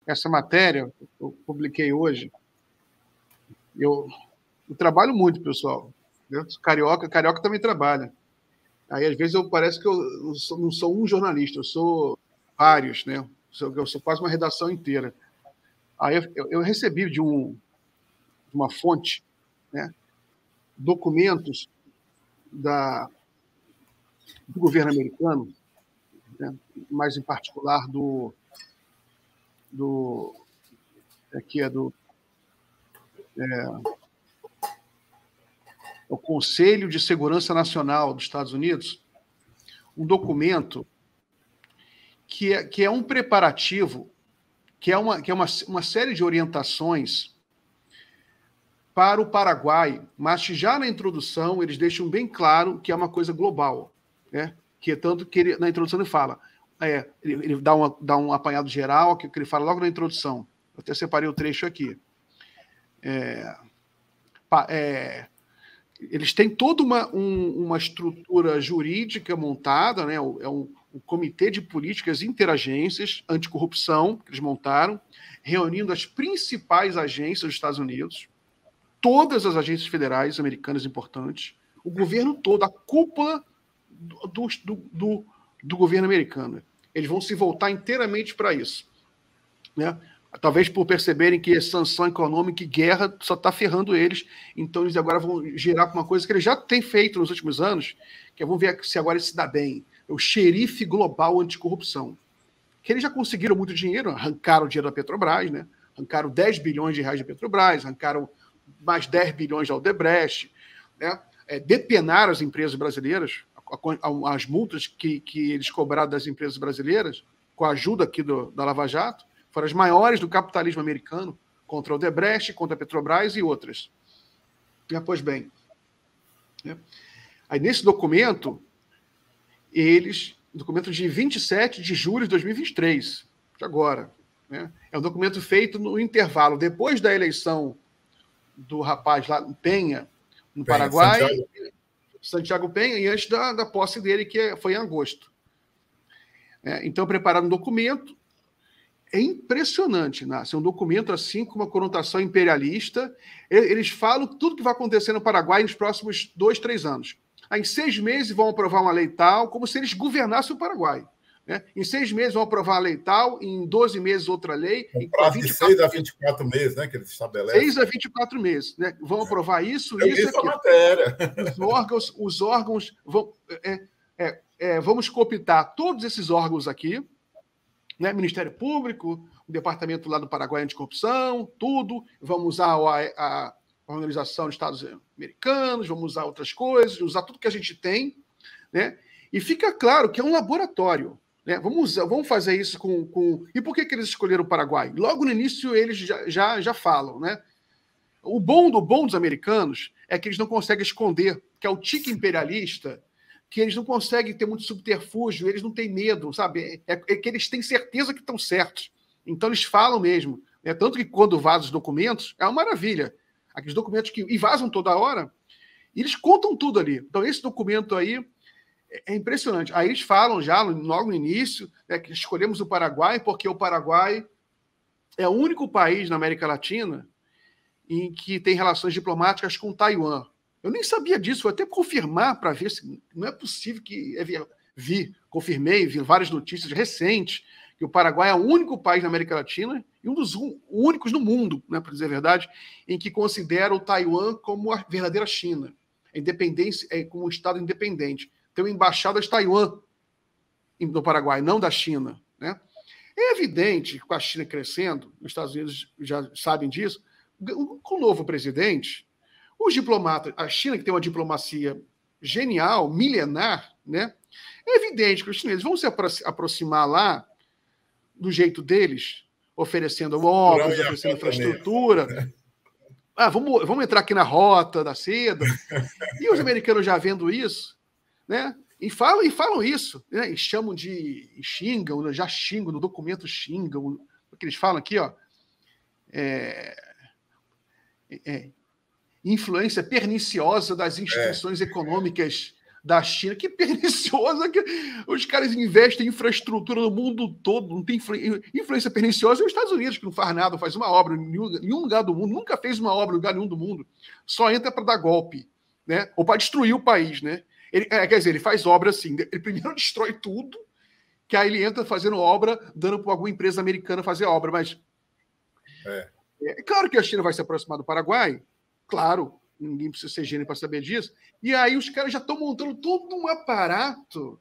essa matéria, eu publiquei hoje, eu trabalho muito, pessoal. Eu sou carioca também trabalha. Aí, às vezes, parece que eu não sou um jornalista, eu sou vários, né? Eu sou quase uma redação inteira. Aí eu recebi de uma fonte, né, documentos do governo americano, né, mais em particular aqui o Conselho de Segurança Nacional dos Estados Unidos, um documento que é um preparativo, que é uma série de orientações para o Paraguai, mas já na introdução eles deixam bem claro que é uma coisa global, né? Que é tanto que na introdução ele fala, ele dá um apanhado geral, que ele fala logo na introdução. Eu até separei o trecho aqui. Eles têm toda uma estrutura jurídica montada, né? É um comitê de políticas interagências anticorrupção que eles montaram, reunindo as principais agências dos Estados Unidos, todas as agências federais americanas importantes, o governo todo, a cúpula do governo americano. Eles vão se voltar inteiramente para isso, né? Talvez por perceberem que sanção econômica e guerra só está ferrando eles, então eles agora vão gerar uma coisa que eles já têm feito nos últimos anos, que vamos ver se agora isso se dá bem, o xerife global anticorrupção, que eles já conseguiram muito dinheiro, arrancaram o dinheiro da Petrobras, né? Arrancaram 10 bilhões de reais da Petrobras, arrancaram mais 10 bilhões da Odebrecht, né? Depenaram as empresas brasileiras, as multas que eles cobraram das empresas brasileiras, com a ajuda aqui da Lava Jato, foram as maiores do capitalismo americano, contra a Odebrecht, contra a Petrobras e outras. Pois bem, né? Aí nesse documento, documento de 27 de julho de 2023, de agora, né? É um documento feito no intervalo, depois da eleição do rapaz lá, Penha, no Paraguai, Santiago Penha, e antes da posse dele, que foi em agosto. Então, prepararam um documento. É impressionante, Nácio. É um documento assim com uma conotação imperialista. Eles falam tudo que vai acontecer no Paraguai nos próximos 2, 3 anos. Aí, em 6 meses vão aprovar uma lei tal, como se eles governassem o Paraguai, né? Em 6 meses vão aprovar a lei tal, em 12 meses outra lei. Um prazo de 6 a 24 meses, né? Que eles estabelecem. 6 a 24 meses, né? Vão aprovar isso, isso aqui. Matéria. Os órgãos vão... vamos cooptar todos esses órgãos aqui, né? Ministério Público, o Departamento lá do Paraguai Anticorrupção, tudo. Vamos usar a Organização de Estados Americanos, vamos usar outras coisas, usar tudo que a gente tem, né? E fica claro que é um laboratório, né? Vamos fazer isso com... E por que eles escolheram o Paraguai? Logo no início eles já falam, né? O bom dos americanos é que eles não conseguem esconder, que é o tique imperialista, que eles não conseguem ter muito subterfúgio, eles não têm medo, sabe? É que eles têm certeza que estão certos. Então, eles falam mesmo. Né? Tanto que quando vazam os documentos, é uma maravilha. Aqueles documentos e vazam toda hora, e eles contam tudo ali. Então, esse documento aí é impressionante. Aí eles falam já, logo no início, né, que escolhemos o Paraguai porque o Paraguai é o único país na América Latina em que tem relações diplomáticas com Taiwan. Eu nem sabia disso, vou até confirmar para ver se não é possível que confirmei, vi várias notícias recentes que o Paraguai é o único país na América Latina e um dos únicos no mundo, né, para dizer a verdade, em que considera o Taiwan como a verdadeira China, a independência, como um Estado independente. Tem uma embaixada de Taiwan no Paraguai, não da China, né? É evidente que com a China crescendo, os Estados Unidos já sabem disso, com o novo presidente, os diplomatas, a China que tem uma diplomacia genial, milenar, né? É evidente que os chineses vão se aproximar lá do jeito deles, oferecendo órgãos, oferecendo infraestrutura. Vamos entrar aqui na rota da seda. E os americanos já vendo isso, né? E falam isso, né? E xingam, né? Já xingam, no documento xingam, o que eles falam aqui, ó. Influência perniciosa das instituições econômicas da China. Que perniciosa que os caras investem em infraestrutura no mundo todo, não tem influência perniciosa. E os Estados Unidos, que não faz nada, faz uma obra em nenhum lugar do mundo, nunca fez uma obra em lugar nenhum do mundo, só entra para dar golpe, né? Ou para destruir o país, né? Quer dizer, ele faz obra assim, ele primeiro destrói tudo, que aí ele entra fazendo obra, dando para alguma empresa americana fazer obra, mas é claro que a China vai se aproximar do Paraguai, claro, ninguém precisa ser gênio para saber disso, e aí os caras já estão montando todo um aparato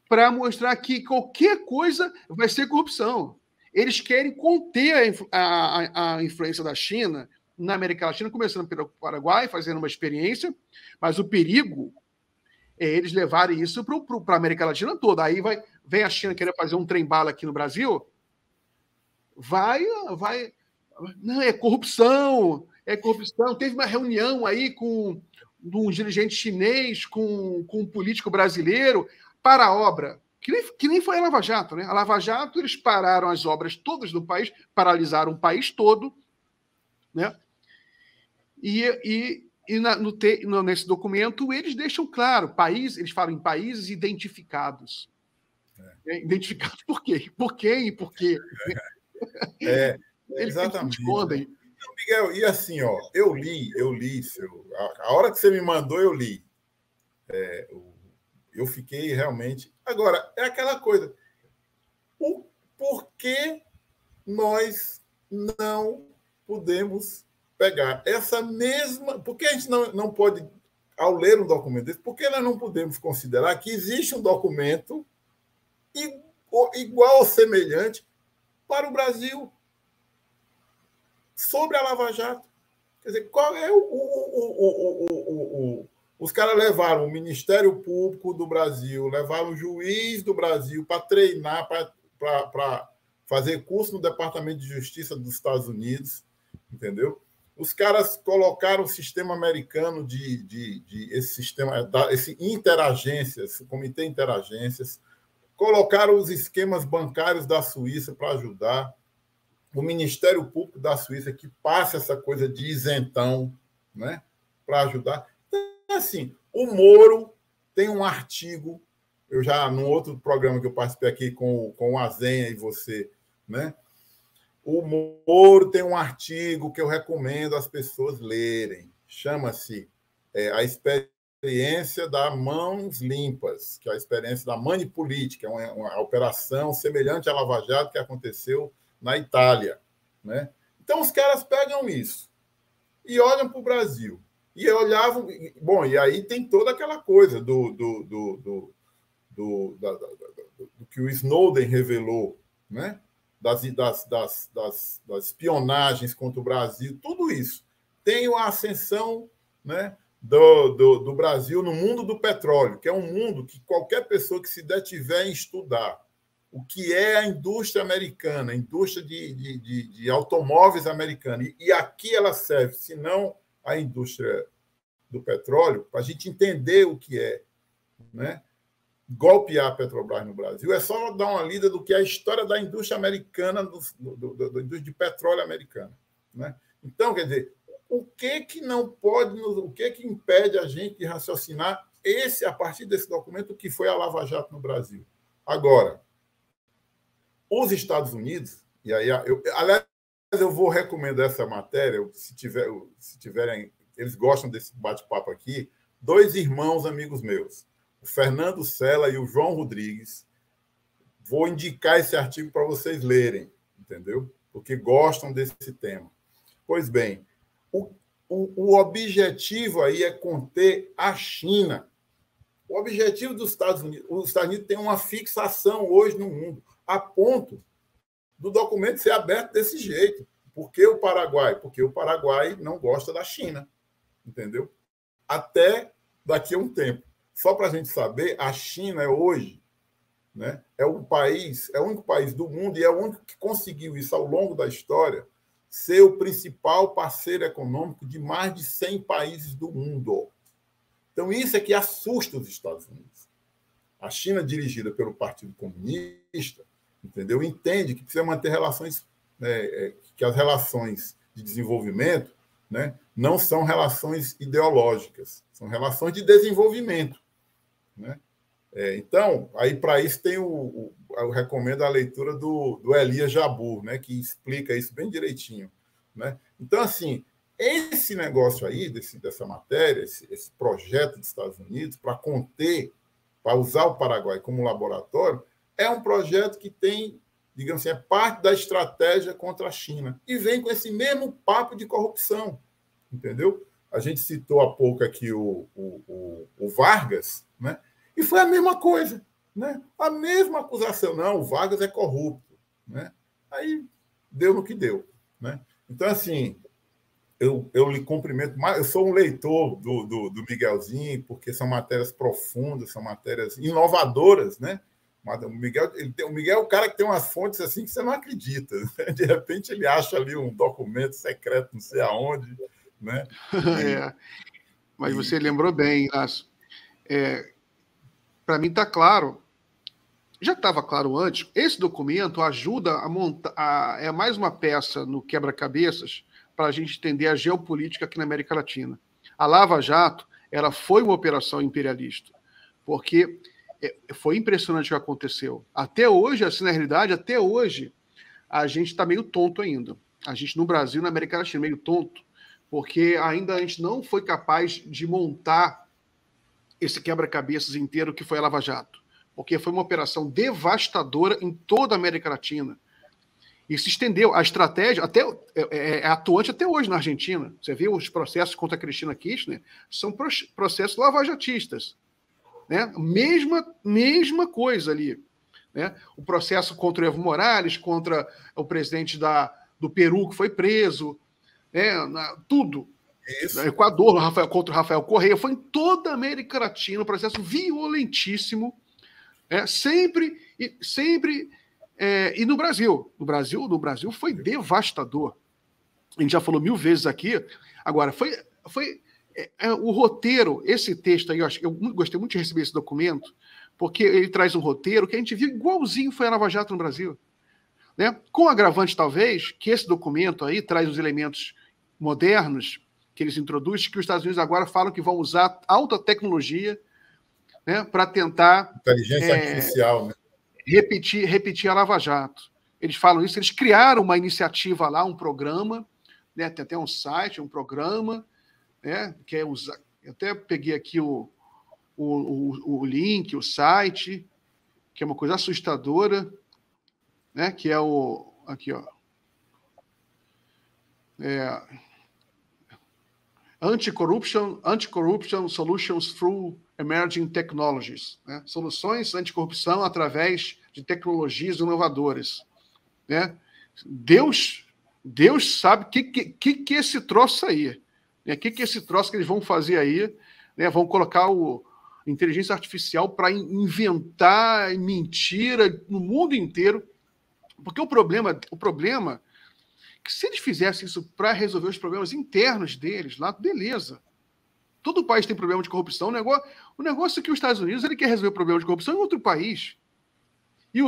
para mostrar que qualquer coisa vai ser corrupção. Eles querem conter a influência da China na América Latina, começando pelo Paraguai, fazendo uma experiência, mas o perigo é eles levarem isso para a América Latina toda. Aí vem a China querer fazer um trem-bala aqui no Brasil, não, é corrupção. Teve uma reunião aí com um dirigente chinês, com um político brasileiro, para a obra, que nem foi a Lava Jato, né? A Lava Jato, eles pararam as obras todas do país, paralisaram o país todo, né? Nesse documento, eles deixam claro, eles falam em países identificados. Identificados por quê? Por quem e por quê? Exatamente. Escondem. Miguel, e assim, ó, eu li, a hora que você me mandou, eu li. Eu fiquei realmente... Agora, é aquela coisa, por que nós não podemos pegar essa mesma... Por que a gente não pode, ao ler um documento desse, por que nós não podemos considerar que existe um documento igual ou semelhante para o Brasil sobre a Lava Jato? Quer dizer, qual é os caras levaram o Ministério Público do Brasil, levaram o juiz do Brasil para treinar, para fazer curso no Departamento de Justiça dos Estados Unidos, entendeu? Os caras colocaram o sistema americano esse sistema, esse interagências, o Comitê Interagências, colocaram os esquemas bancários da Suíça para ajudar, o Ministério Público da Suíça que passa essa coisa de isentão, né, para ajudar. Então, assim, o Moro tem um artigo, eu já, num outro programa que eu participei aqui com o Azenha e você, né, o Moro tem um artigo que eu recomendo as pessoas lerem, chama-se A Experiência das Mãos Limpas, que é a experiência da Manipolítica, é uma operação semelhante à Lava Jato que aconteceu na Itália, né? Então, os caras pegam isso e olham para o Brasil. E olhavam... Bom, e aí tem toda aquela coisa do que o Snowden revelou, né? Das espionagens contra o Brasil, tudo isso. Tem a ascensão, né, do Brasil no mundo do petróleo, que é um mundo que qualquer pessoa que se detiver em estudar o que é a indústria americana, a indústria de automóveis americana, e aqui ela serve, se não a indústria do petróleo, para a gente entender o que é, né, golpear a Petrobras no Brasil, é só dar uma lida do que é a história da indústria americana, da indústria de petróleo americana, né? Então, quer dizer, o que não pode, o que impede a gente de raciocinar a partir desse documento, que foi a Lava Jato no Brasil? Agora, os Estados Unidos, e aí, aliás, eu vou recomendar essa matéria, se tiverem, eles gostam desse bate-papo aqui, 2 irmãos amigos meus, o Fernando Sela e o João Rodrigues, vou indicar esse artigo para vocês lerem, entendeu? Porque gostam desse tema. Pois bem, o objetivo aí é conter a China. O objetivo dos Estados Unidos... Os Estados Unidos têm uma fixação hoje no mundo, a ponto do documento ser aberto desse jeito. Por que o Paraguai? Porque o Paraguai não gosta da China, entendeu? Até daqui a um tempo. Só para a gente saber, a China hoje, né, é o único país do mundo, e é o único que conseguiu isso ao longo da história, ser o principal parceiro econômico de mais de 100 países do mundo. Então, isso é que assusta os Estados Unidos. A China, dirigida pelo Partido Comunista, entendeu? Entende que precisa manter relações, que as relações de desenvolvimento, né, não são relações ideológicas, são relações de desenvolvimento. né? Então, aí para isso tem eu recomendo a leitura do Elias Jabbour, né, que explica isso bem direitinho, né? Então, assim, esse negócio aí, dessa matéria, esse projeto dos Estados Unidos para conter, para usar o Paraguai como laboratório, é um projeto que tem, digamos assim, é parte da estratégia contra a China e vem com esse mesmo papo de corrupção, entendeu? A gente citou há pouco aqui o Vargas, né? E foi a mesma coisa, né? A mesma acusação. Não, o Vargas é corrupto, né? Aí deu no que deu, né? Então, assim, eu lhe cumprimento mais. Eu sou um leitor do Miguelzinho, porque são matérias profundas, são matérias inovadoras, né? O Miguel é o cara que tem umas fontes assim que você não acredita, né? De repente ele acha ali um documento secreto, não sei aonde, né? Mas você lembrou bem, Inácio. Para mim está claro, já estava claro antes, esse documento ajuda a montar, é mais uma peça no quebra-cabeças para a gente entender a geopolítica aqui na América Latina. A Lava Jato, ela foi uma operação imperialista, porque foi impressionante o que aconteceu. Até hoje, assim, na realidade, até hoje, a gente está meio tonto ainda. A gente no Brasil, na América Latina, meio tonto, porque ainda a gente não foi capaz de montar esse quebra-cabeças inteiro que foi a Lava Jato, porque foi uma operação devastadora em toda a América Latina. E se estendeu. A estratégia é atuante até hoje na Argentina. Você vê os processos contra a Cristina Kirchner, são processos lavajatistas. Né? Mesma coisa ali. Né? O processo contra o Evo Morales, contra o presidente do Peru, que foi preso, né? Tudo. Isso. Equador, contra o Rafael Correia, foi em toda a América Latina, um processo violentíssimo, sempre e no Brasil. No Brasil foi devastador. A gente já falou 1000 vezes aqui. Agora, foi o roteiro, esse texto aí, eu gostei muito de receber esse documento, porque ele traz um roteiro que a gente viu igualzinho foi a Lava Jato no Brasil. Né? Com agravante, talvez, que esse documento aí traz os elementos modernos que eles introduzem, que os Estados Unidos agora falam que vão usar alta tecnologia, né, para tentar... Inteligência artificial, né? Repetir a Lava Jato. Eles falam isso, eles criaram uma iniciativa lá, um programa, né, tem até um site, um programa, né, que é usar... Eu até peguei aqui o link, o site, que é uma coisa assustadora, né, que é o... Aqui, ó. Anti-corruption Solutions Through Emerging Technologies. Né? Soluções anticorrupção através de tecnologias inovadoras. Né? Deus sabe o que esse troço aí. Né? O que esse troço que eles vão fazer aí. Né? Vão colocar inteligência artificial para inventar mentira no mundo inteiro. Porque o problema que se eles fizessem isso para resolver os problemas internos deles, lá, beleza. Todo país tem problema de corrupção. O negócio é que os Estados Unidos ele quer resolver o problema de corrupção em outro país. E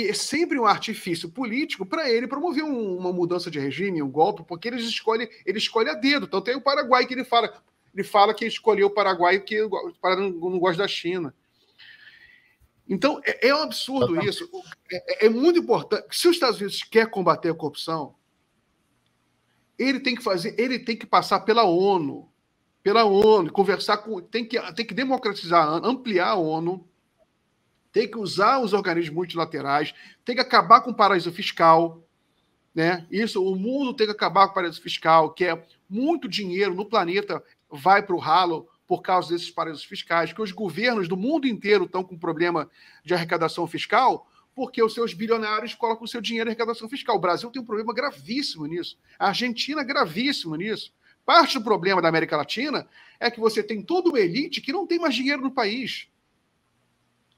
é sempre um artifício político para ele promover uma mudança de regime, um golpe, porque ele escolhe a dedo. Então tem o Paraguai que ele fala que escolheu o Paraguai porque o Paraguai não gosta da China. Então é um absurdo isso. É muito importante. Se os Estados Unidos quer combater a corrupção, ele tem que passar pela ONU, conversar tem que democratizar, ampliar a ONU, tem que usar os organismos multilaterais, tem que acabar com o paraíso fiscal, né? O mundo tem que acabar com o paraíso fiscal, que é muito dinheiro no planeta vai para o ralo por causa desses paraísos fiscais, que os governos do mundo inteiro estão com problema de arrecadação fiscal, porque os seus bilionários colocam o seu dinheiro em arrecadação fiscal. O Brasil tem um problema gravíssimo nisso. A Argentina, gravíssimo nisso. Parte do problema da América Latina é que você tem toda uma elite que não tem mais dinheiro no país.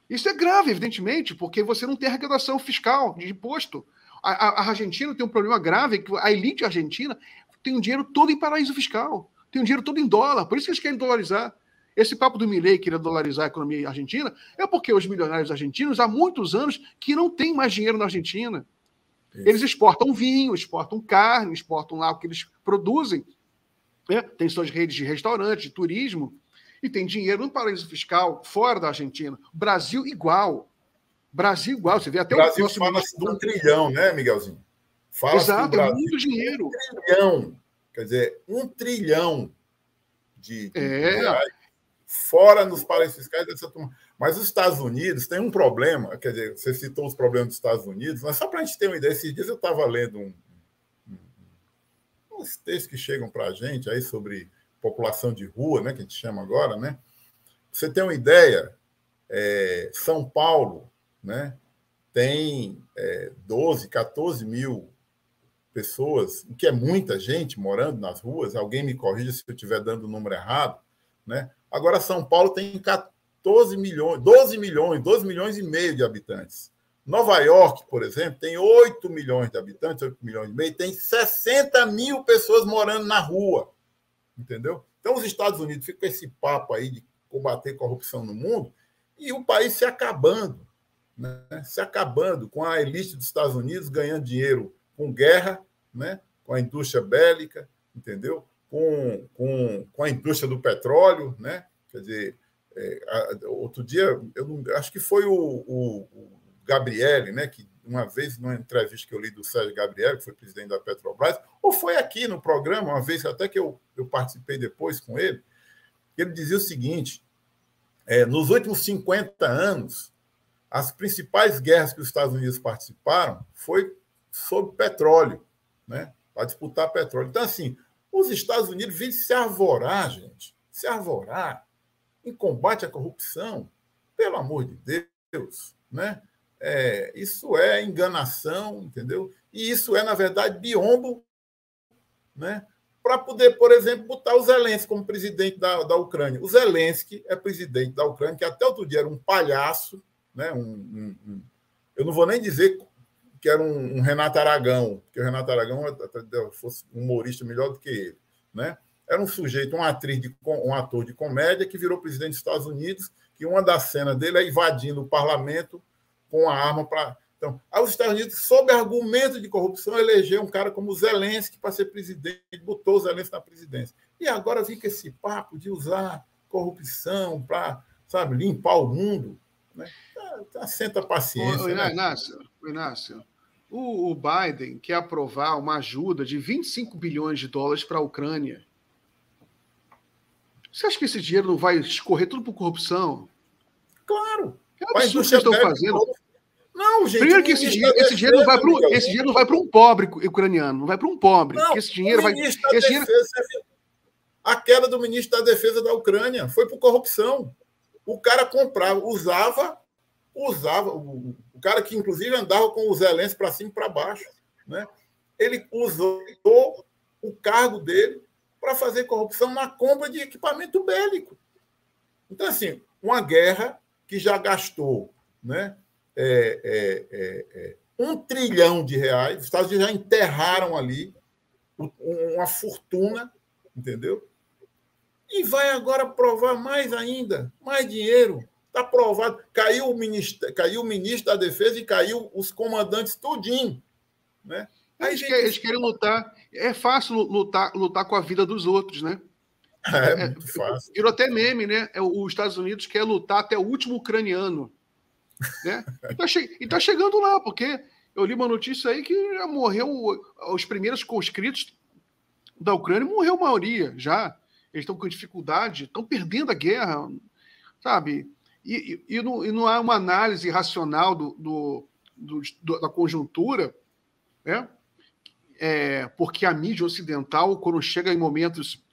Isso é grave, evidentemente, porque você não tem arrecadação fiscal de imposto. A Argentina tem um problema grave, que a elite argentina tem o dinheiro todo em paraíso fiscal. Tem o dinheiro todo em dólar. Por isso que eles querem dolarizar. Esse papo do Milei querer dolarizar a economia argentina é porque os milionários argentinos há muitos anos que não têm mais dinheiro na Argentina. Isso. Eles exportam vinho, exportam carne, exportam lá o que eles produzem. Né? Tem suas redes de restaurantes, de turismo. e tem dinheiro no paraíso fiscal fora da Argentina. Brasil igual. Brasil igual. Você vê até o Brasil o nosso fala-se de 1 trilhão, né, Miguelzinho? Exato, é muito dinheiro. 1 trilhão. Quer dizer, 1 trilhão de reais fora nos paraísos fiscais dessa turma. Mas os Estados Unidos têm um problema, quer dizer, você citou os problemas dos Estados Unidos, mas só para a gente ter uma ideia, esses dias eu estava lendo uns textos que chegam para a gente aí sobre população de rua, né, que a gente chama agora, né? Você tem uma ideia, São Paulo, né, tem 12, 14 mil pessoas, o que é muita gente morando nas ruas, alguém me corrija se eu estiver dando o número errado, né? Agora, São Paulo tem 12 milhões e meio de habitantes. Nova York, por exemplo, tem 8 milhões de habitantes, 8 milhões e meio, tem 60 mil pessoas morando na rua, entendeu? Então, os Estados Unidos ficam com esse papo aí de combater corrupção no mundo e o país se acabando, né? Se acabando com a elite dos Estados Unidos ganhando dinheiro com guerra, né? Com a indústria bélica, entendeu? Com a indústria do petróleo, né? Quer dizer, outro dia, acho que foi o Gabriele, né? Que uma vez, numa entrevista que eu li do Sérgio Gabriele, que foi presidente da Petrobras, ou foi aqui no programa, uma vez até que eu participei depois com ele, ele dizia o seguinte, nos últimos 50 anos, as principais guerras que os Estados Unidos participaram foi sobre petróleo, né? Para disputar petróleo. Então, assim, os Estados Unidos vêm se arvorar, gente, se arvorar em combate à corrupção, pelo amor de Deus, né? Isso é enganação, entendeu? E isso é, na verdade, biombo, né? Para poder, por exemplo, botar o Zelensky como presidente da Ucrânia. O Zelensky é presidente da Ucrânia, que até outro dia era um palhaço, né? Eu não vou nem dizer que era um Renato Aragão, porque o Renato Aragão fosse um humorista melhor do que ele, né? Era um sujeito, um ator de comédia que virou presidente dos Estados Unidos, que uma das cenas dele é invadindo o parlamento com a arma para... Então, os Estados Unidos, sob argumento de corrupção, elegeu um cara como o Zelensky para ser presidente, botou o Zelensky na presidência. E agora fica esse papo de usar corrupção para, sabe, limpar o mundo, né? Senta a paciência. Inácio, o Biden quer aprovar uma ajuda de 25 bilhões de dólares para a Ucrânia. Você acha que esse dinheiro não vai escorrer tudo por corrupção? Claro. Que absurdo que estão fazendo. Não, gente. Primeiro que esse dinheiro não vai para um pobre ucraniano, não vai para um pobre. Não, esse dinheiro vai. A queda do ministro da Defesa da Ucrânia foi por corrupção. O cara comprava, usava o cara que, inclusive, andava com o Zelensky para cima e para baixo, né? Ele usou o cargo dele para fazer corrupção na compra de equipamento bélico. Então, assim, uma guerra que já gastou, né, 1 trilhão de reais, os Estados Unidos já enterraram ali uma fortuna, entendeu? E vai agora provar mais ainda, mais dinheiro. Está provado. Caiu o ministro da Defesa e caiu os comandantes tudinho, né? Eles querem lutar. É fácil lutar com a vida dos outros, né? É muito fácil. Virou até meme, né? Os Estados Unidos quer lutar até o último ucraniano, né? E tá chegando lá, porque eu li uma notícia aí que já morreu os primeiros conscritos da Ucrânia, morreu a maioria já. Eles estão com dificuldade, estão perdendo a guerra, sabe? E não há uma análise racional da conjuntura, né? Porque a mídia ocidental, quando chega em momentos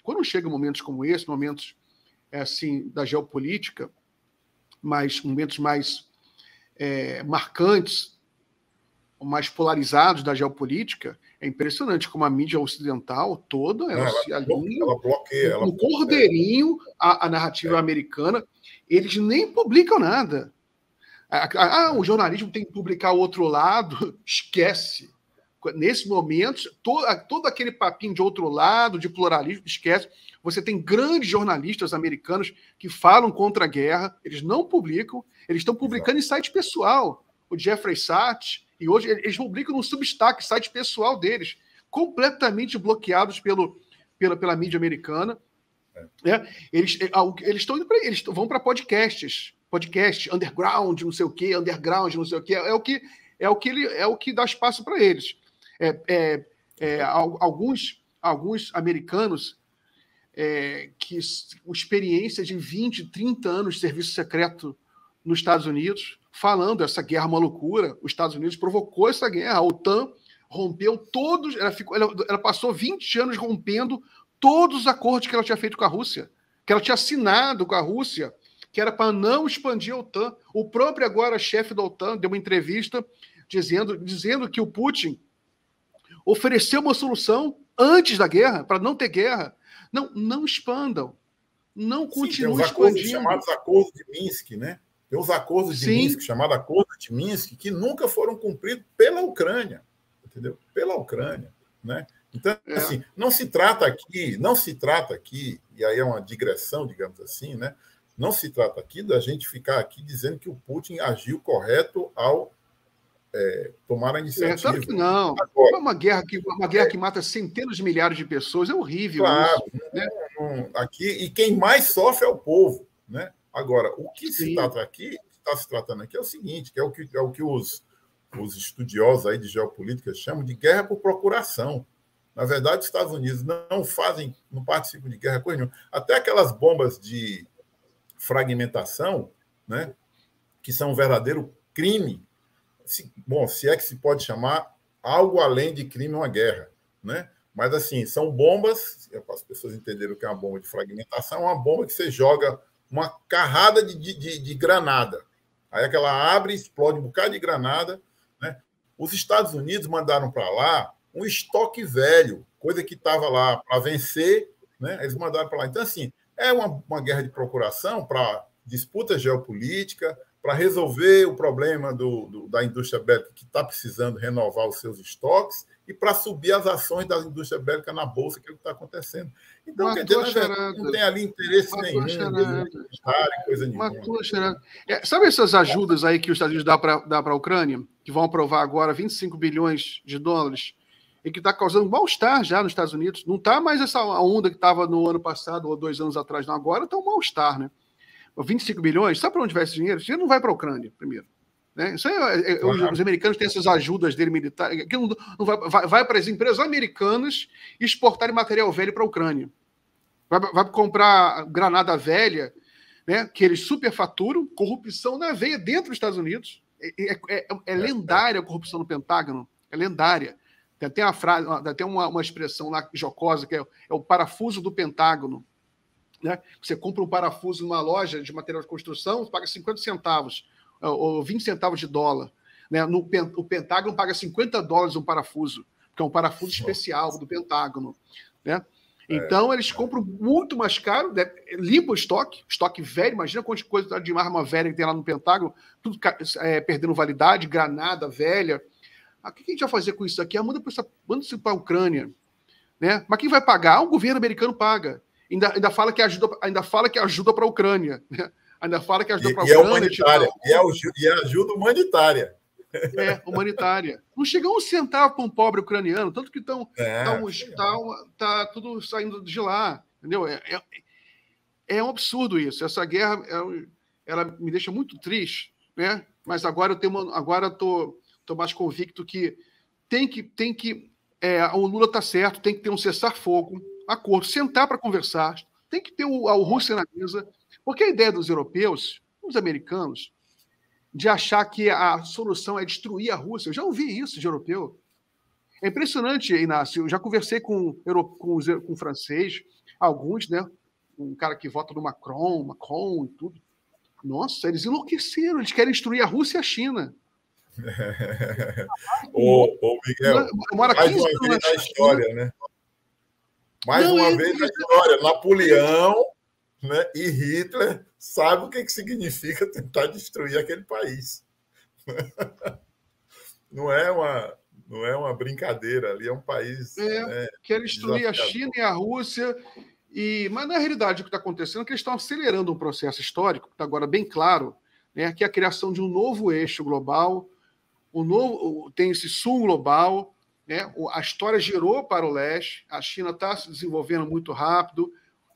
como esse, momentos assim da geopolítica, momentos mais marcantes, mais polarizados da geopolítica, é impressionante como a mídia ocidental toda ela se alinha no cordeirinho a narrativa americana. Eles nem publicam nada. O jornalismo tem que publicar o outro lado, esquece. Nesse momento, todo aquele papinho de outro lado, de pluralismo, esquece. Você tem grandes jornalistas americanos que falam contra a guerra, eles não publicam, eles estão publicando em site pessoal. O Jeffrey Sachs, e hoje eles publicam no Substack, site pessoal deles, completamente bloqueados pela mídia americana. Eles estão indo para eles vão para podcast underground, não sei o quê, é o que dá espaço para eles. Alguns americanos que experiência de 20, 30 anos de serviço secreto nos Estados Unidos, falando essa guerra é uma loucura, os Estados Unidos provocou essa guerra, a OTAN rompeu todos, ela passou 20 anos rompendo todos os acordos que ela tinha feito com a Rússia, que ela tinha assinado com a Rússia, que era para não expandir a OTAN. O próprio agora chefe da OTAN deu uma entrevista dizendo que o Putin ofereceu uma solução antes da guerra, para não ter guerra. Não expandam. Não continuem expandindo. Tem os chamados acordos de Minsk, né? Tem os acordos de Minsk, chamado Acordo de Minsk, que nunca foram cumpridos pela Ucrânia, entendeu? Pela Ucrânia, né? Então, assim, não se trata aqui, e aí é uma digressão, digamos assim, né? Não se trata aqui da gente ficar aqui dizendo que o Putin agiu correto ao tomar a iniciativa. Claro que não. Agora, uma guerra que mata centenas de milhares de pessoas, é horrível. Claro. Isso, né? Aqui, e quem mais sofre é o povo, né? Agora, o que está se tratando aqui é o seguinte, que é o que os estudiosos aí de geopolítica chamam de guerra por procuração. Na verdade, os Estados Unidos não participam de guerra coisa nenhuma. Até aquelas bombas de fragmentação, né, que são um verdadeiro crime, se é que se pode chamar algo além de crime uma guerra, né? Mas, assim, são bombas, para as pessoas entenderem o que é uma bomba de fragmentação, é uma bomba que você joga uma carrada de granada. Aí aquela abre, explode um bocado de granada, né? Os Estados Unidos mandaram para lá um estoque velho, coisa que estava lá para vencer, né? Eles mandaram para lá. Então, assim, é uma guerra de procuração para disputa geopolítica, para resolver o problema da indústria bélica que está precisando renovar os seus estoques e para subir as ações da indústria bélica na Bolsa, que é o que está acontecendo. Então, quer dizer, não tem ali interesse nenhum, coisa nenhuma. Sabe essas ajudas aí que os Estados Unidos dá para a Ucrânia, que vão aprovar agora 25 bilhões de dólares, e que está causando mal-estar já nos Estados Unidos? Não está mais essa onda que estava no ano passado ou 2 anos atrás, não. Agora está um mal-estar, né? 25 bilhões, sabe para onde vai esse dinheiro? Esse dinheiro não vai para a Ucrânia, primeiro. Né? Isso aí, os americanos têm essas ajudas dele militares, que não vai para as empresas americanas exportarem material velho para a Ucrânia. Vai comprar granada velha, né, que eles superfaturam, corrupção na veia dentro dos Estados Unidos. É lendária a corrupção no Pentágono, é lendária. Tem uma frase, tem uma expressão lá jocosa, que é o parafuso do Pentágono. Né? Você compra um parafuso numa loja de material de construção, você paga 50 centavos, ou 20 centavos de dólar. Né? O Pentágono paga $50 um parafuso, que é um parafuso especial do Pentágono. Né? Então, eles compram muito mais caro, né? Limpa o estoque velho, imagina quanta coisa de arma velha que tem lá no Pentágono, tudo perdendo validade, granada velha. O que a gente vai fazer com isso aqui? Manda isso para a Ucrânia. Né? Mas quem vai pagar? O governo americano paga. Ainda fala que ajuda para a Ucrânia. Né? Ainda fala que ajuda para a Ucrânia. E ajuda humanitária. Humanitária. Não chega um centavo para um pobre ucraniano, tanto que tá tudo saindo de lá. Entendeu? É um absurdo isso. Essa guerra ela me deixa muito triste, né? Mas agora estou mais convicto que o Lula está certo, tem que ter um cessar-fogo, acordo, sentar para conversar, tem que ter a Rússia na mesa, porque a ideia dos europeus, dos americanos, de achar que a solução é destruir a Rússia, eu já ouvi isso de europeu. É impressionante, Inácio, eu já conversei com francês, alguns, né? Um cara que vota no Macron e tudo. Nossa, eles enlouqueceram, eles querem destruir a Rússia e a China. Miguel, mais uma vez na história, né? Mais uma vez na história, Napoleão, né, e Hitler sabem o que significa tentar destruir aquele país. Não é uma brincadeira ali, é um país... quer destruir a China e a Rússia, mas na realidade o que está acontecendo é que eles estão acelerando um processo histórico, que está agora bem claro, né, que é a criação de um novo eixo global, tem esse sul global, né? A história girou para o leste, a China está se desenvolvendo muito rápido,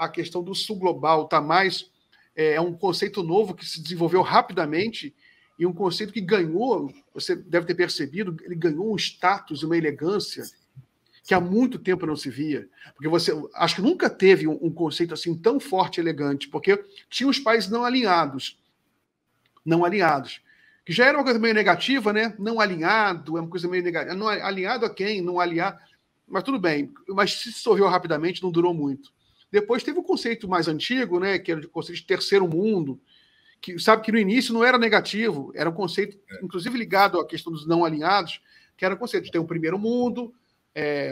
a questão do sul global está mais... É um conceito novo que se desenvolveu rapidamente e um conceito que ganhou, você deve ter percebido, ele ganhou um status, uma elegância que há muito tempo não se via. Porque você acho que nunca teve um conceito assim tão forte e elegante, porque tinha os países não alinhados, que já era uma coisa meio negativa, né? Não alinhado, é uma coisa meio negativa. Não, alinhado a quem? Não alinhar. Mas tudo bem, mas se dissolveu rapidamente, não durou muito. Depois teve o conceito mais antigo, né, que era o conceito de terceiro mundo, que sabe que no início não era negativo, era um conceito, inclusive ligado à questão dos não alinhados, que era o conceito de ter um primeiro mundo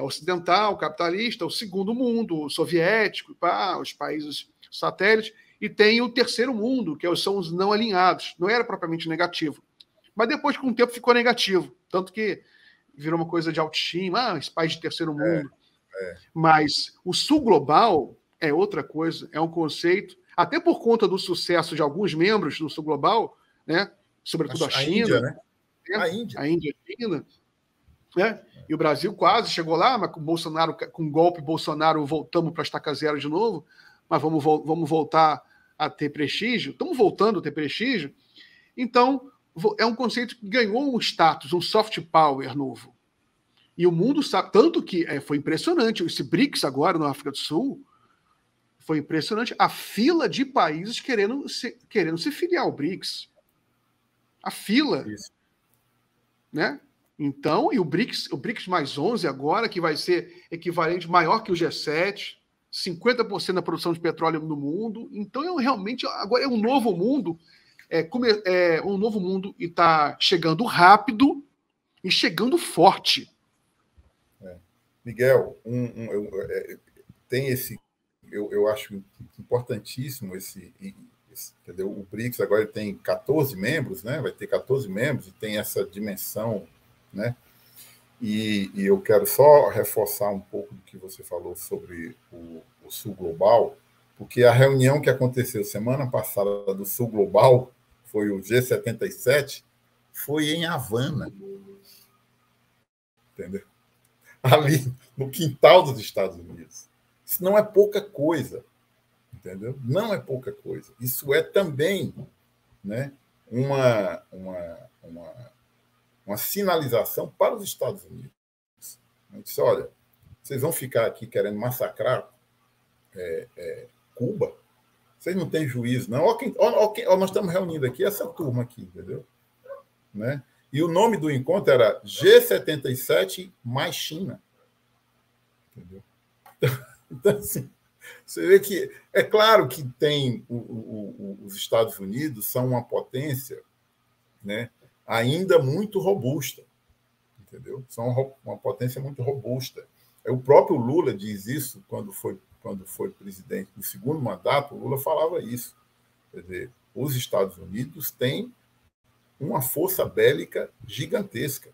ocidental, capitalista, o segundo mundo, o soviético, os países satélites, e tem o terceiro mundo, que são os não alinhados. Não era propriamente negativo. Mas depois, com o tempo, ficou negativo. Tanto que virou uma coisa de autoestima, esse país de terceiro mundo. Mas o sul global é outra coisa, é um conceito, até por conta do sucesso de alguns membros do sul global, né? Sobretudo a China. Índia, né? A Índia e a China. Né? E o Brasil quase chegou lá, mas com o golpe Bolsonaro, voltamos para a estaca zero de novo, mas vamos voltar a ter prestígio, estamos voltando a ter prestígio. Então, é um conceito que ganhou um status, um soft power novo. E o mundo sabe, tanto que foi impressionante, esse BRICS agora na África do Sul, foi impressionante a fila de países querendo se filiar ao BRICS. A fila. Isso. Né? Então, e o BRICS mais 11 agora, que vai ser equivalente maior que o G7, 50% da produção de petróleo no mundo. Então, realmente, agora é um novo mundo, um novo mundo e está chegando rápido e chegando forte. Miguel, tem esse, eu acho importantíssimo entendeu? O BRICS agora tem 14 membros, né? Vai ter 14 membros e tem essa dimensão, né? E eu quero só reforçar um pouco do que você falou sobre o Sul Global, porque a reunião que aconteceu semana passada do Sul Global, foi o G77, foi em Havana. Entendeu? Ali no quintal dos Estados Unidos. Isso não é pouca coisa. Entendeu? Não é pouca coisa. Isso é também, né, uma sinalização para os Estados Unidos. A gente disse, olha, vocês vão ficar aqui querendo massacrar Cuba? Vocês não têm juízo, não. Nós estamos reunindo aqui essa turma aqui, entendeu? Né? E o nome do encontro era G77 mais China. Entendeu? Então, assim, você vê que é claro que tem os Estados Unidos são uma potência, né, ainda muito robusta, entendeu? São uma potência muito robusta. O próprio Lula diz isso quando foi presidente do segundo mandato. O Lula falava isso. Quer dizer, os Estados Unidos têm uma força bélica gigantesca,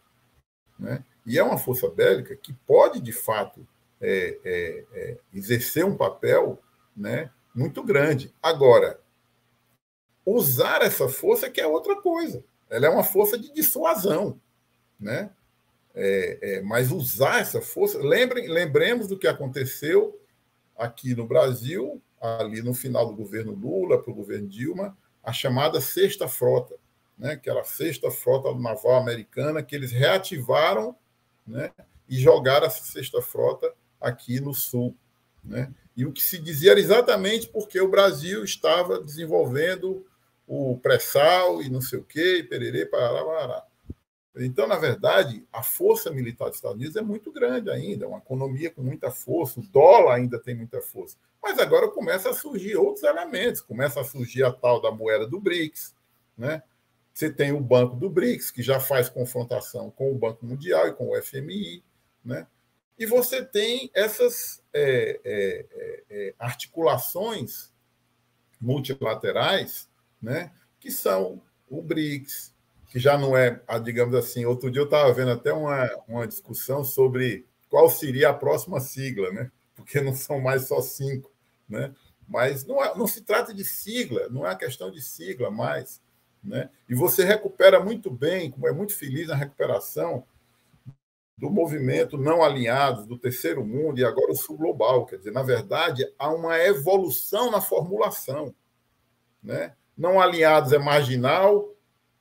né? E é uma força bélica que pode, de fato, exercer um papel, né, muito grande. Agora, usar essa força que é outra coisa. Ela é uma força de dissuasão, né? Mas usar essa força... Lembremos do que aconteceu aqui no Brasil, ali no final do governo Lula para o governo Dilma, a chamada Sexta Frota, né? Que era a Sexta Frota Naval Americana, que eles reativaram, né, e jogaram essa Sexta Frota aqui no Sul, né? E o que se dizia era exatamente porque o Brasil estava desenvolvendo o pré-sal e não sei o quê, e pererê, parará, parará. Então, na verdade, a força militar dos Estados Unidos é muito grande ainda, é uma economia com muita força, o dólar ainda tem muita força. Mas agora começa a surgir outros elementos, começa a surgir a tal da moeda do BRICS, né? Você tem o Banco do BRICS, que já faz confrontação com o Banco Mundial e com o FMI, né? E você tem essas articulações multilaterais, né, que são o BRICS, que já não é, digamos assim, outro dia eu estava vendo até uma discussão sobre qual seria a próxima sigla, né, porque não são mais só 5, né, mas não se trata de sigla, não é uma questão de sigla mais, né, e você recupera muito bem, como é muito feliz na recuperação do movimento não alinhados, do terceiro mundo e agora o sul global. Quer dizer, na verdade, há uma evolução na formulação, né? Não alinhados é marginal,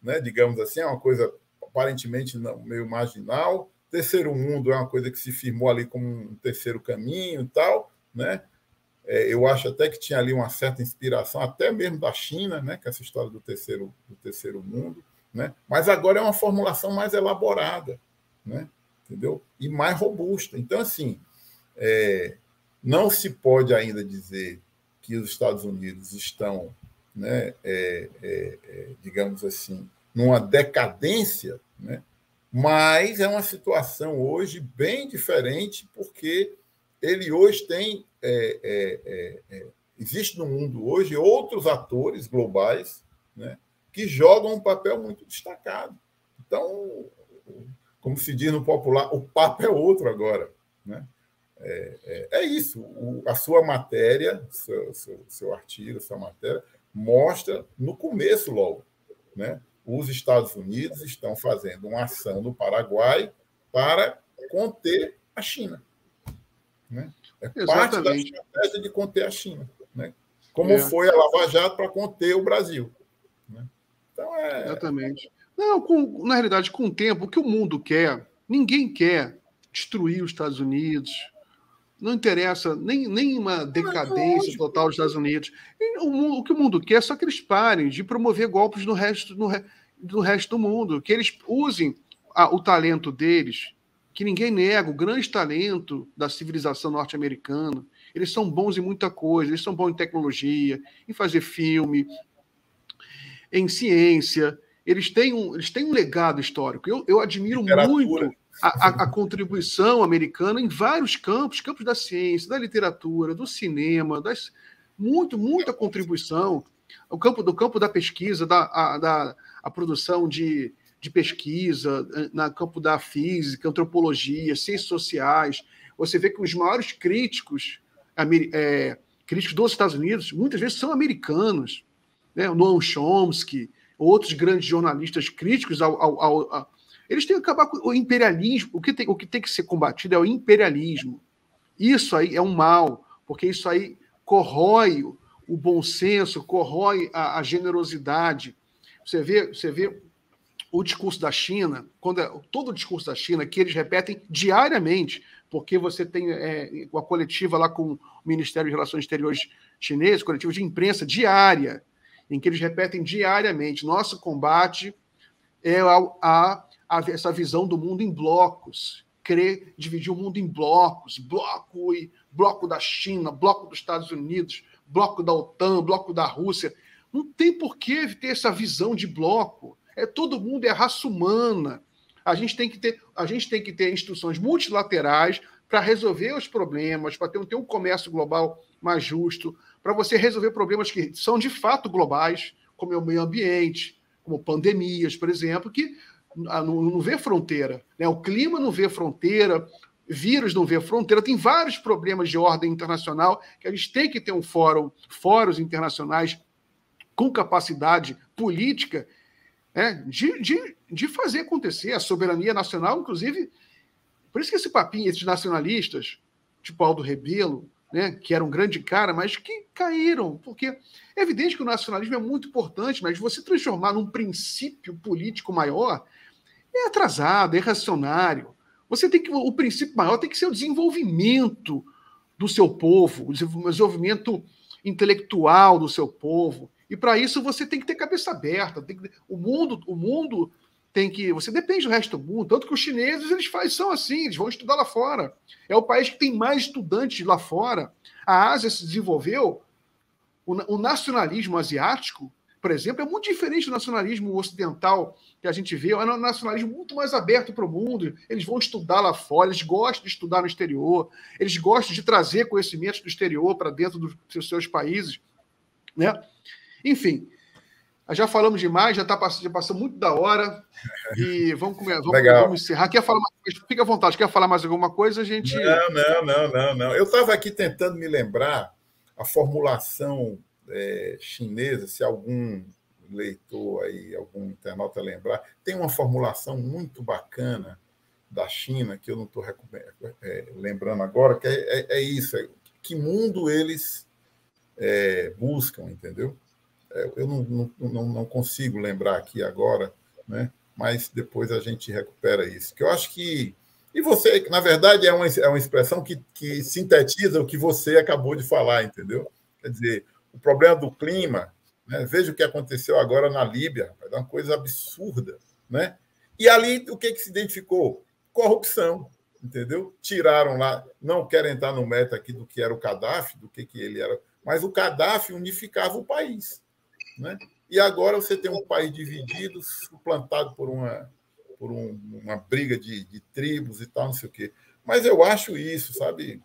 né? Digamos assim, é uma coisa aparentemente meio marginal. Terceiro mundo é uma coisa que se firmou ali como um terceiro caminho e tal, né? Eu acho até que tinha ali uma certa inspiração, até mesmo da China, né? Que é essa história do terceiro mundo, né? Mas agora é uma formulação mais elaborada, né? Entendeu? E mais robusta. Então, assim, não se pode ainda dizer que os Estados Unidos estão, né, digamos assim, numa decadência, né? Mas é uma situação hoje bem diferente, porque ele hoje tem... existe no mundo hoje outros atores globais, né, que jogam um papel muito destacado. Então, como se diz no popular, o papo é outro agora, né? Isso. A sua matéria, seu artigo, sua matéria, mostra no começo logo, né? Os Estados Unidos estão fazendo uma ação no Paraguai para conter a China, né? É parte da estratégia de conter a China, né? Como foi a Lava Jato para conter o Brasil, né? Então, Exatamente. Não, na realidade, com o tempo, o que o mundo quer, ninguém quer destruir os Estados Unidos. Não interessa nem uma decadência total dos Estados Unidos. O que o mundo quer é só que eles parem de promover golpes no resto do mundo, que eles usem o talento deles, que ninguém nega, o grande talento da civilização norte-americana. Eles são bons em muita coisa, eles são bons em tecnologia, em fazer filme, em ciência. Eles têm um legado histórico. Eu admiro muito a contribuição americana em vários campos da ciência, da literatura, do cinema, muita contribuição. Do campo da pesquisa, a produção de pesquisa, no campo da física, antropologia, ciências sociais. Você vê que os maiores críticos dos Estados Unidos, muitas vezes são americanos, né? O Noam Chomsky, outros grandes jornalistas críticos eles têm que acabar com o imperialismo. O que tem que ser combatido é o imperialismo. Isso aí é um mal, porque isso aí corrói o bom senso, corrói a generosidade. Você vê o discurso da China, todo o discurso da China, que eles repetem diariamente, porque você tem uma coletiva lá com o Ministério de Relações Exteriores chinês, coletiva de imprensa diária, em que eles repetem diariamente: nosso combate é essa visão do mundo em blocos, querer dividir o mundo em blocos, bloco da China, bloco dos Estados Unidos, bloco da OTAN, bloco da Rússia. Não tem por que ter essa visão de bloco. Todo mundo é raça humana. A gente tem que ter instituições multilaterais para resolver os problemas, para ter um comércio global mais justo, para você resolver problemas que são de fato globais, como é o meio ambiente, como pandemias, por exemplo, que não vê fronteira, né? O clima não vê fronteira, vírus não vê fronteira, tem vários problemas de ordem internacional que a gente tem que ter fóruns internacionais com capacidade política, né, de fazer acontecer a soberania nacional, inclusive. Por isso que esse papinho, esses nacionalistas, tipo Aldo Rebelo, né, que era um grande cara, mas que caíram, porque é evidente que o nacionalismo é muito importante, mas você transformar num princípio político maior é atrasado, é reacionário. O princípio maior tem que ser o desenvolvimento do seu povo, o desenvolvimento intelectual do seu povo. E para isso você tem que ter cabeça aberta. O mundo tem que... Você depende do resto do mundo. Tanto que os chineses são assim, eles vão estudar lá fora. É o país que tem mais estudantes lá fora. A Ásia se desenvolveu. O nacionalismo asiático, por exemplo, é muito diferente do nacionalismo ocidental que a gente vê. É um nacionalismo muito mais aberto para o mundo. Eles vão estudar lá fora, eles gostam de estudar no exterior, eles gostam de trazer conhecimentos do exterior para dentro dos seus países, né? Enfim, já falamos demais, já passou muito da hora. E vamos encerrar. Quer falar mais? Fica à vontade. Quer falar mais alguma coisa? A gente... Não. Eu estava aqui tentando me lembrar a formulação chinesa, se algum leitor aí, algum internauta lembrar, tem uma formulação muito bacana da China, que eu não estou lembrando agora, que é isso, que mundo eles buscam, entendeu? Eu não consigo lembrar aqui agora, né? Mas depois a gente recupera isso. Que eu acho que... E você, na verdade, é uma expressão que sintetiza o que você acabou de falar, entendeu? Quer dizer, o problema do clima, né? Veja o que aconteceu agora na Líbia, é uma coisa absurda, né? E ali, o que se identificou? Corrupção, entendeu? Tiraram lá, não quero entrar no meta aqui do que era o Gaddafi, do que ele era, mas o Gaddafi unificava o país, né? E agora você tem um país dividido, suplantado por uma briga de tribos e tal, não sei o quê. Mas eu acho isso, sabe,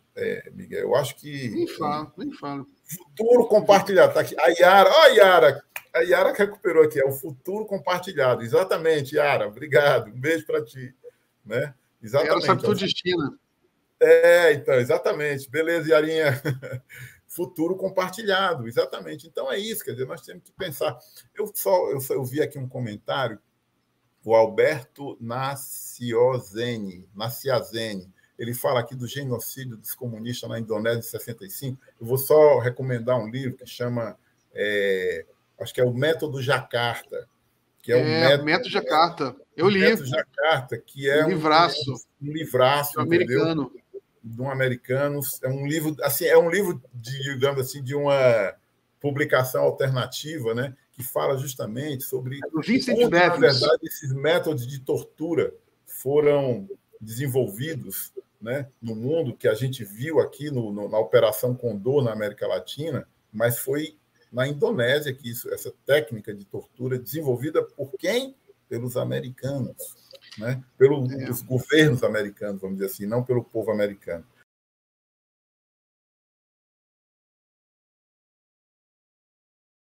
Miguel? Eu acho que... Nem falo, nem falo. Futuro compartilhado. Tá aqui. A Yara que recuperou aqui, é o futuro compartilhado. Exatamente, Yara. Obrigado. Um beijo para ti. Né? Exatamente. Ela sabe tudo de China. Então, exatamente. Beleza, Yarinha. Futuro compartilhado, exatamente. Então é isso, quer dizer, nós temos que pensar. Eu vi aqui um comentário, o Alberto Naciazene, ele fala aqui do genocídio dos comunistas na Indonésia em 65. Eu vou só recomendar um livro que chama, acho que é o Método Jacarta, que é o Método Jacarta. Eu li. Método Jacarta, que é um livraço, americano. De um americano. É um livro, assim, digamos assim, de uma publicação alternativa, né, que fala justamente sobre como, na verdade, esses métodos de tortura foram desenvolvidos, né, no mundo, que a gente viu aqui na Operação Condor, na América Latina, mas foi na Indonésia que essa técnica de tortura desenvolvida por quem? Pelos americanos, né? Pelos governos americanos, vamos dizer assim, não pelo povo americano.